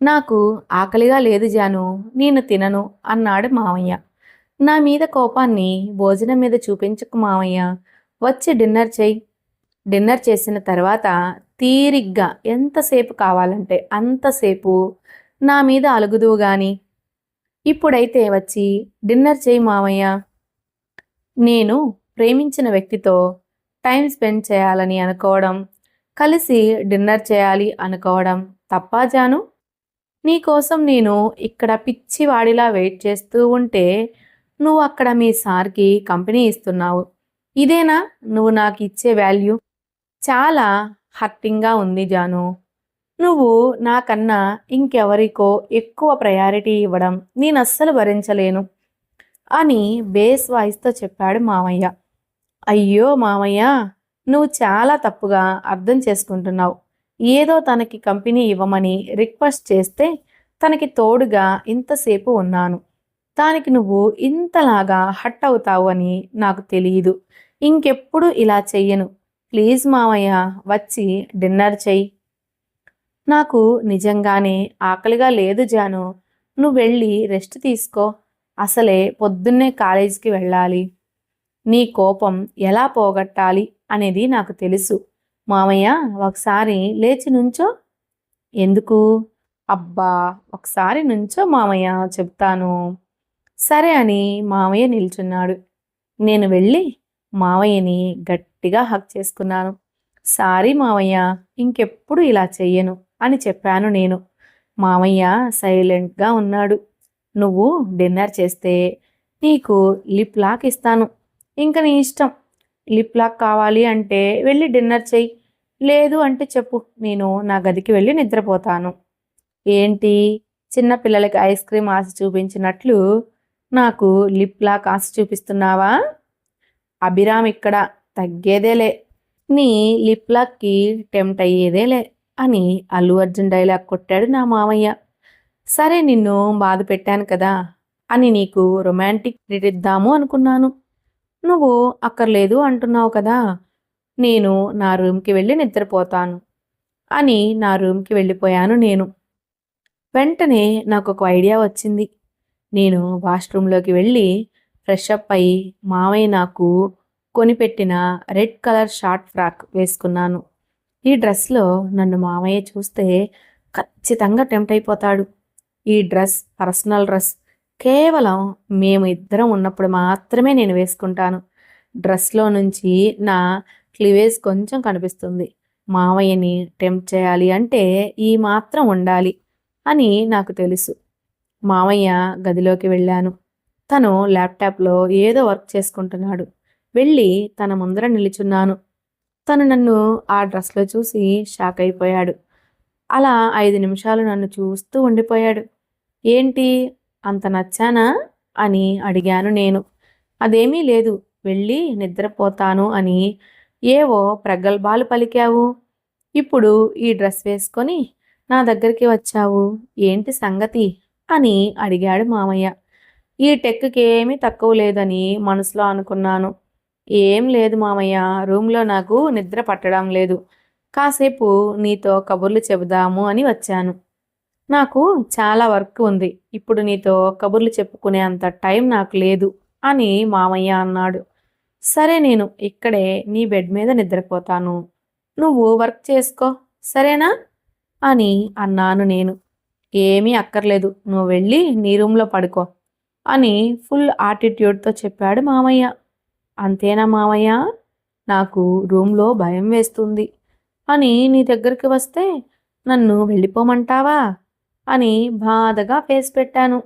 నాకు ఆకలిగా లేదు జాను, నేను తినను అన్నాడు మావయ్య. నా మీద కోపాన్ని భోజనం మీద చూపించకు మావయ్య. వచ్చి డిన్నర్ చెయ్యి. డిన్నర్ చేసిన తర్వాత తీరిగ్గా ఎంతసేపు కావాలంటే అంతసేపు నా మీద అలుగుదువు గాని. ఇప్పుడైతే వచ్చి డిన్నర్ చెయ్యి మావయ్య. నేను ప్రేమించిన వ్యక్తితో టైం స్పెండ్ చేయాలని అనుకోవడం, కలిసి డిన్నర్ చేయాలి అనుకోవడం తప్పా జాను? నీకోసం నేను ఇక్కడ పిచ్చివాడిలా వెయిట్ చేస్తూ ఉంటే నువ్వు అక్కడ మీ సార్కి కంపెనీ ఇస్తున్నావు. ఇదేనా నువ్వు నాకు ఇచ్చే వాల్యూ? చాలా హర్టింగ్గా ఉంది జాను. నువ్వు నాకన్నా ఇంకెవరికో ఎక్కువ ప్రయారిటీ ఇవ్వడం నేను అస్సలు భరించలేను అని బేస్ వాయిస్తో చెప్పాడు మామయ్య. అయ్యో మామయ్య, నువ్వు చాలా తప్పుగా అర్థం చేసుకుంటున్నావు. ఏదో తనకి కంపెనీ ఇవ్వమని రిక్వెస్ట్ చేస్తే తనకి తోడుగా ఇంతసేపు ఉన్నాను. దానికి నువ్వు ఇంతలాగా హట్ అవుతావు అని నాకు తెలియదు. ఇంకెప్పుడు ఇలా చెయ్యను. ప్లీజ్ మామయ్య, వచ్చి డిన్నర్ చెయ్యి. నాకు నిజంగానే ఆకలిగా లేదు జాను. నువ్వు వెళ్ళి రెస్ట్ తీసుకో. అసలే పొద్దున్నే కాలేజీకి వెళ్ళాలి. నీ కోపం ఎలా పోగొట్టాలి అనేది నాకు తెలుసు. మామయ్య, ఒకసారి లేచి నుంచో. ఎందుకు? అబ్బా, ఒకసారి నుంచో మామయ్య, చెప్తాను. సరే అని మామయ్య నిల్చున్నాడు. నేను వెళ్ళి మావయ్యని గట్టిగా హగ్ చేసుకున్నాను. సారీ మావయ్య, ఇంకెప్పుడు ఇలా చెయ్యను అని చెప్పాను నేను. మామయ్య సైలెంట్గా ఉన్నాడు. నువ్వు డిన్నర్ చేస్తే నీకు లిప్ లాక్ ఇస్తాను. ఇంక నీ ఇష్టం. లిప్ లాక్ కావాలి అంటే వెళ్ళి డిన్నర్ చెయ్యి. లేదు అంటే చెప్పు, నేను నా గదికి వెళ్ళి నిద్రపోతాను. ఏంటి, చిన్న పిల్లలకి ఐస్ క్రీమ్ ఆశ చూపించినట్లు నాకు లిప్ లాక్ ఆశ చూపిస్తున్నావా? అభిరామ్ ఇక్కడ తగ్గేదేలే. నీ లిప్ లాక్కి టెంప్ట్ అయ్యేదేలే అని అల్లు అర్జున్ డైలాగ్ కొట్టాడు నా మామయ్య. సరే, నిన్ను బాధ పెట్టాను కదా అని నీకు రొమాంటిక్ ట్రీట్ ఇద్దాము అనుకున్నాను. నువ్వు అక్కర్లేదు అంటున్నావు కదా. నేను నా రూమ్కి వెళ్ళి నిద్రపోతాను అని నా రూమ్కి వెళ్ళిపోయాను నేను. వెంటనే నాకు ఒక ఐడియా వచ్చింది. నేను వాష్రూమ్లోకి వెళ్ళి ఫ్రెష్ అప్ అయి మావయ్య నాకు కొనిపెట్టిన రెడ్ కలర్ షార్ట్ ఫ్రాక్ వేసుకున్నాను. ఈ డ్రెస్లో నన్ను మావయ్య చూస్తే ఖచ్చితంగా టెంప్ట్ అయిపోతాడు. ఈ డ్రెస్ పర్సనల్ డ్రెస్. కేవలం మేము ఇద్దరం ఉన్నప్పుడు మాత్రమే నేను వేసుకుంటాను. డ్రెస్లో నుంచి నా క్లివేజ్ కొంచెం కనిపిస్తుంది. మావయ్యని టెంప్ట్ చేయాలి అంటే ఈ మాత్రం ఉండాలి అని నాకు తెలుసు. మావయ్య గదిలోకి వెళ్ళాను. తను ల్యాప్టాప్లో ఏదో వర్క్ చేసుకుంటున్నాడు. వెళ్ళి తన ముందర నిలుచున్నాను. తను నన్ను ఆ డ్రెస్లో చూసి షాక్ అయిపోయాడు. అలా 5 నిమిషాలు నన్ను చూస్తూ ఉండిపోయాడు. ఏంటి, అంత నచ్చానా అని అడిగాను నేను. అదేమీ లేదు, వెళ్ళి నిద్రపోతాను అని ఏవో ప్రగల్భాలు పలికావు. ఇప్పుడు ఈ డ్రెస్ వేసుకొని నా దగ్గరికి వచ్చావు. ఏంటి సంగతి అని అడిగాడు మామయ్య. ఈ టెక్కి ఏమీ తక్కువ లేదని మనసులో అనుకున్నాను. ఏం లేదు మామయ్య, రూమ్లో నాకు నిద్ర పట్టడం లేదు. కాసేపు నీతో కబుర్లు చెబుదాము అని వచ్చాను. నాకు చాలా వర్క్ ఉంది. ఇప్పుడు నీతో కబుర్లు చెప్పుకునే అంత టైం నాకు లేదు అని మామయ్య అన్నాడు. సరే, నేను ఇక్కడే నీ బెడ్ మీద నిద్రపోతాను. నువ్వు వర్క్ చేసుకో, సరేనా అని అన్నాను నేను. ఏమీ అక్కర్లేదు, నువ్వు వెళ్ళి నీ రూమ్లో పడుకో అని ఫుల్ ఆటిట్యూడ్తో చెప్పాడు మామయ్య. అంతేనా మామయ్య? నాకు రూమ్లో భయం వేస్తుంది అని నీ దగ్గరికి వస్తే నన్ను వెళ్ళిపోమంటావా అని బాధగా ఫేస్ పెట్టాను.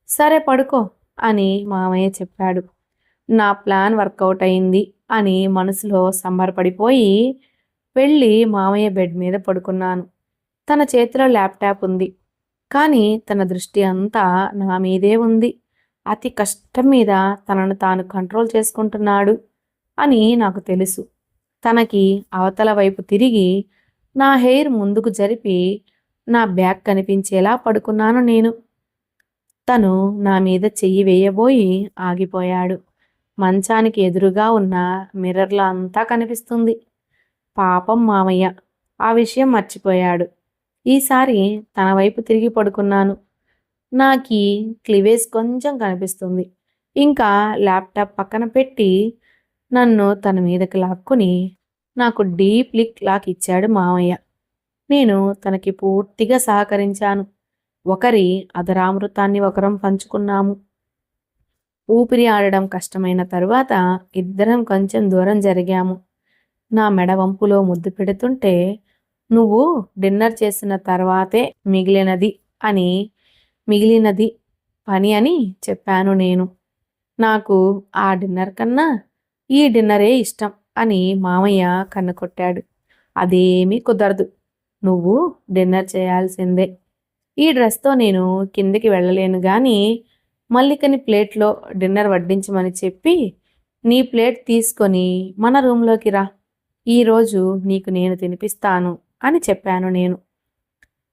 సరే పడుకో అని మామయ్య చెప్పాడు. నా ప్లాన్ వర్కౌట్ అయింది అని మనసులో సంబరపడిపోయి వెళ్ళి మామయ్య బెడ్ మీద పడుకున్నాను. తన చేతిలో ల్యాప్టాప్ ఉంది, కానీ తన దృష్టి అంతా నా మీదే ఉంది. అతి కష్టం మీద తనను తాను కంట్రోల్ చేసుకుంటున్నాడు అని నాకు తెలుసు. తనకి అవతల వైపు తిరిగి నా హెయిర్ ముందుకు జరిపి నా బ్యాక్ కనిపించేలా పడుకున్నాను నేను. తను నా మీద చెయ్యి వేయబోయి ఆగిపోయాడు. మంచానికి ఎదురుగా ఉన్న మిర్రర్లో అంతా కనిపిస్తుంది. పాపం మామయ్య ఆ విషయం మర్చిపోయాడు. ఈసారి తన వైపు తిరిగి పడుకున్నాను. నాకీ క్లివేజ్ కొంచెం కనిపిస్తుంది. ఇంకా ల్యాప్టాప్ పక్కన పెట్టి నన్ను తన మీదకి లాక్కుని నాకు డీప్ లిక్ లాక్ ఇచ్చాడు మామయ్య. నేను తనకి పూర్తిగా సహకరించాను. ఒకరి అధరామృతాన్ని ఒకరం పంచుకున్నాము. ఊపిరి ఆడడం కష్టమైన తరువాత ఇద్దరం కొంచెం దూరం జరిగాము. నా మెడ వంపులో ముద్దు పెడుతుంటే, నువ్వు డిన్నర్ చేసిన తర్వాతే మిగిలినది అని మిగిలినది పని అని చెప్పాను నేను. నాకు ఆ డిన్నర్ కన్నా ఈ డిన్నరే ఇష్టం అని మామయ్య కన్ను కొట్టాడు. అదేమీ కుదరదు. నువ్వు డిన్నర్ చేయాల్సిందే. ఈ డ్రెస్తో నేను కిందికి వెళ్ళలేను గాని మల్లికని ప్లేట్లో డిన్నర్ వడ్డించమని చెప్పి నీ ప్లేట్ తీసుకొని మన రూంలోకి రా. ఈరోజు నీకు నేను తినిపిస్తాను అని చెప్పాను నేను.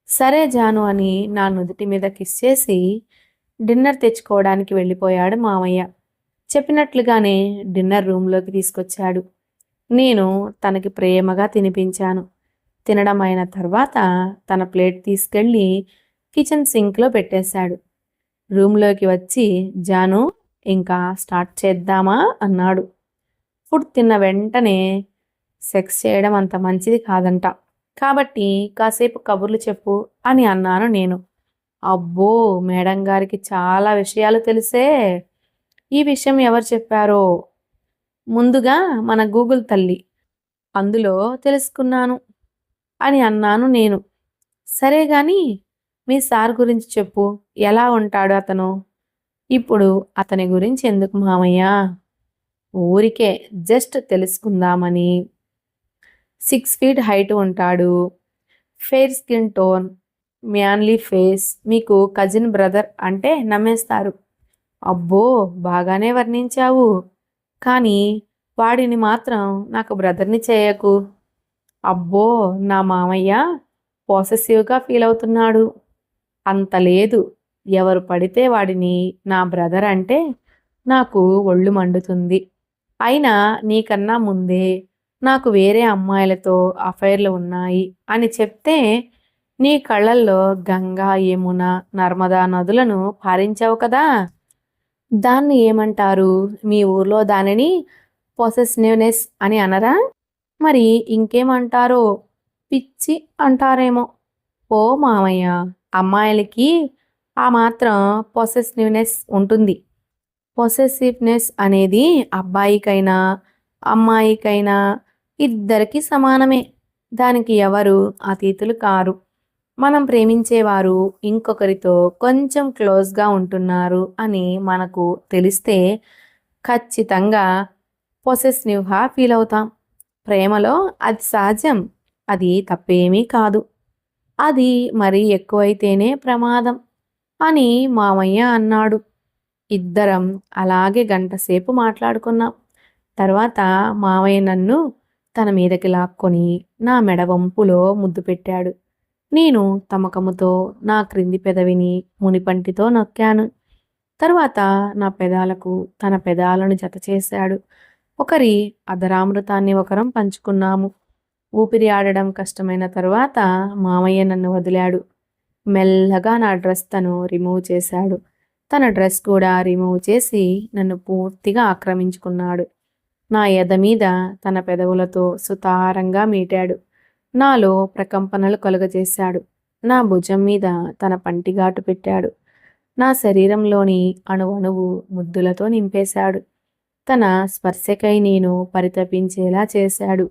సరే జాను అని నా నుదుటి మీద కిస్ చేసి డిన్నర్ తెచ్చుకోవడానికి వెళ్ళిపోయాడు మామయ్య. చెప్పినట్లుగానే డిన్నర్ రూంలోకి తీసుకొచ్చాడు. నేను తనకి ప్రేమగా తినిపించాను. తినడం అయిన తర్వాత తన ప్లేట్ తీసుకెళ్ళి కిచెన్ సింక్లో పెట్టేశాడు. రూంలోకి వచ్చి జాను ఇంకా స్టార్ట్ చేద్దామా అన్నాడు. ఫుడ్ తిన్న వెంటనే సెక్స్ చేయడం అంత మంచిది కాదంట, కాబట్టి కాసేపు కబుర్లు చెప్పు అని అన్నాను నేను. అబ్బో, మేడం గారికి చాలా విషయాలు తెలిసే. ఈ విషయం ఎవరు చెప్పారో? ముందుగా మన గూగుల్ తల్లి, అందులో తెలుసుకున్నాను అని అన్నాను నేను. సరే గాని మీ సార్ గురించి చెప్పు. ఎలా ఉంటాడు అతను? ఇప్పుడు అతని గురించి ఎందుకు మామయ్య? ఊరికే జస్ట్ తెలుసుకుందామని. 6 ఫీట్ హైట్ ఉంటాడు. Fair skin tone, manly face. మీకు కజిన్ బ్రదర్ అంటే నమ్మేస్తారు. అబ్బో, బాగానే వర్ణించావు. కానీ వాడిని మాత్రం నాకు బ్రదర్ని చేయకు. అబ్బో, నా మామయ్య పాసెసివ్గా ఫీల్ అవుతున్నాడు. అంత లేదు. ఎవరు పడితే వాడిని నా బ్రదర్ అంటే నాకు ఒళ్ళు మండుతుంది. అయినా నీకన్నా ముందే నాకు వేరే అమ్మాయిలతో అఫైర్లు ఉన్నాయి అని చెప్తే నీ కళ్ళల్లో గంగా, యమున, నర్మదా నదులను పారించావు కదా. దాన్ని ఏమంటారు మీ ఊర్లో? దానిని పొసెసివ్నెస్ అని అనరా? మరి ఇంకేమంటారో? పిచ్చి అంటారేమో. ఓ మామయ్య, అమ్మాయిలకి ఆ మాత్రం పొసెసివ్నెస్ ఉంటుంది. పొసెసివ్నెస్ అనేది అబ్బాయికైనా అమ్మాయికైనా ఇద్దరికి సమానమే. దానికి ఎవరు అతీతులు కారు. మనం ప్రేమించేవారు ఇంకొకరితో కొంచెం క్లోజ్గా ఉంటున్నారు అని మనకు తెలిస్తే ఖచ్చితంగా పొసెసివ్గా ఫీల్ అవుతాం. ప్రేమలో అది సహజం. అది తప్పేమీ కాదు. అది మరీ ఎక్కువైతేనే ప్రమాదం అని మామయ్య అన్నాడు. ఇద్దరం అలాగే గంటసేపు మాట్లాడుకున్నాం. తర్వాత మామయ్య నన్ను తన మీదకి లాక్కొని నా మెడ వంపులో ముద్దు పెట్టాడు. నేను తమకముతో నా క్రింది పెదవిని మునిపంటితో నొక్కాను. తరువాత నా పెదాలకు తన పెదాలను జత చేశాడు. ఒకరి అధరామృతాన్ని ఒకరం పంచుకున్నాము. ఊపిరి ఆడడం కష్టమైన తరువాత మామయ్య నన్ను వదిలాడు. మెల్లగా నా డ్రెస్ తను రిమూవ్ చేశాడు. తన డ్రెస్ కూడా రిమూవ్ చేసి నన్ను పూర్తిగా ఆక్రమించుకున్నాడు. నా ఎద మీద తన పెదవులతో సుతారంగా మీటాడు. నాలో ప్రకంపనలు కలుగజేశాడు. నా భుజం మీద తన పంటిఘాటు పెట్టాడు. నా శరీరంలోని అణువణువు ముద్దులతో నింపేశాడు. తన స్పర్శకై నేను పరితపించేలా చేశాడు.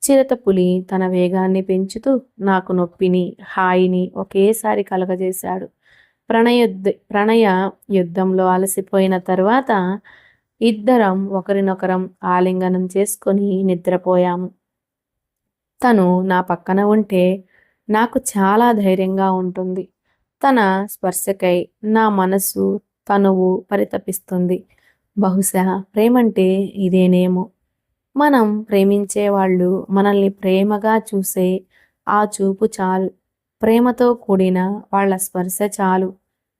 చిరతపులి తన వేగాన్ని పెంచుతూ నాకు నొప్పిని, హాయిని ఒకేసారి కలగజేశాడు. ప్రణయ యుద్ధంలో అలసిపోయిన తర్వాత ఇద్దరం ఒకరినొకరం ఆలింగనం చేసుకొని నిద్రపోయాము. తను నా పక్కన ఉంటే నాకు చాలా ధైర్యంగా ఉంటుంది. తన స్పర్శకై నా మనసు, తనువు పరితపిస్తుంది. బహుశా ప్రేమంటే ఇదేనేమో. మనం ప్రేమించేవాళ్ళు మనల్ని ప్రేమగా చూసే ఆ చూపు చాలు. ప్రేమతో కూడిన వాళ్ళ స్పర్శ చాలు.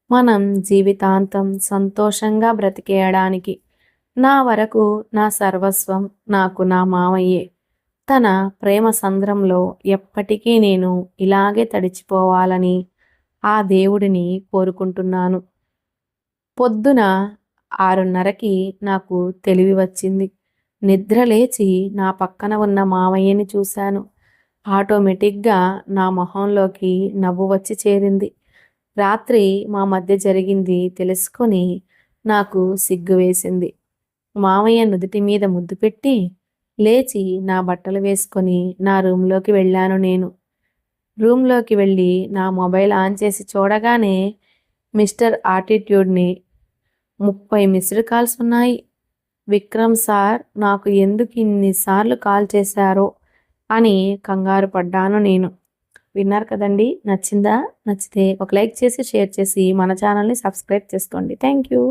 మనం జీవితాంతం సంతోషంగా బ్రతికేయడానికి. నా వరకు నా సర్వస్వం నాకు నా మామయ్యే. తన ప్రేమ సంద్రంలో ఎప్పటికీ నేను ఇలాగే తడిచిపోవాలని ఆ దేవుడిని కోరుకుంటున్నాను. పొద్దున 6:30కి నాకు తెలివి వచ్చింది. నిద్ర లేచి నా పక్కన ఉన్న మావయ్యని చూశాను. ఆటోమేటిక్గా నా మొహంలోకి నవ్వు వచ్చి చేరింది. రాత్రి మా మధ్య జరిగింది తెలుసుకొని నాకు సిగ్గు వేసింది. మావయ్య నుదుటి మీద ముద్దు పెట్టి లేచి నా బట్టలు వేసుకొని నా రూమ్లోకి వెళ్ళాను నేను. రూమ్లోకి వెళ్ళి నా మొబైల్ ఆన్ చేసి చూడగానే మిస్టర్ ఆటిట్యూడ్ని 30 మిస్డ్ కాల్స్ ఉన్నాయి. విక్రమ్ సార్ నాకు ఎందుకు ఇన్నిసార్లు కాల్ చేశారో అని కంగారు పడ్డాను నేను. విన్నారు కదండి, నచ్చిందా? నచ్చితే ఒక లైక్ చేసి షేర్ చేసి మన ఛానల్ని సబ్స్క్రైబ్ చేసుకోండి. Thank you.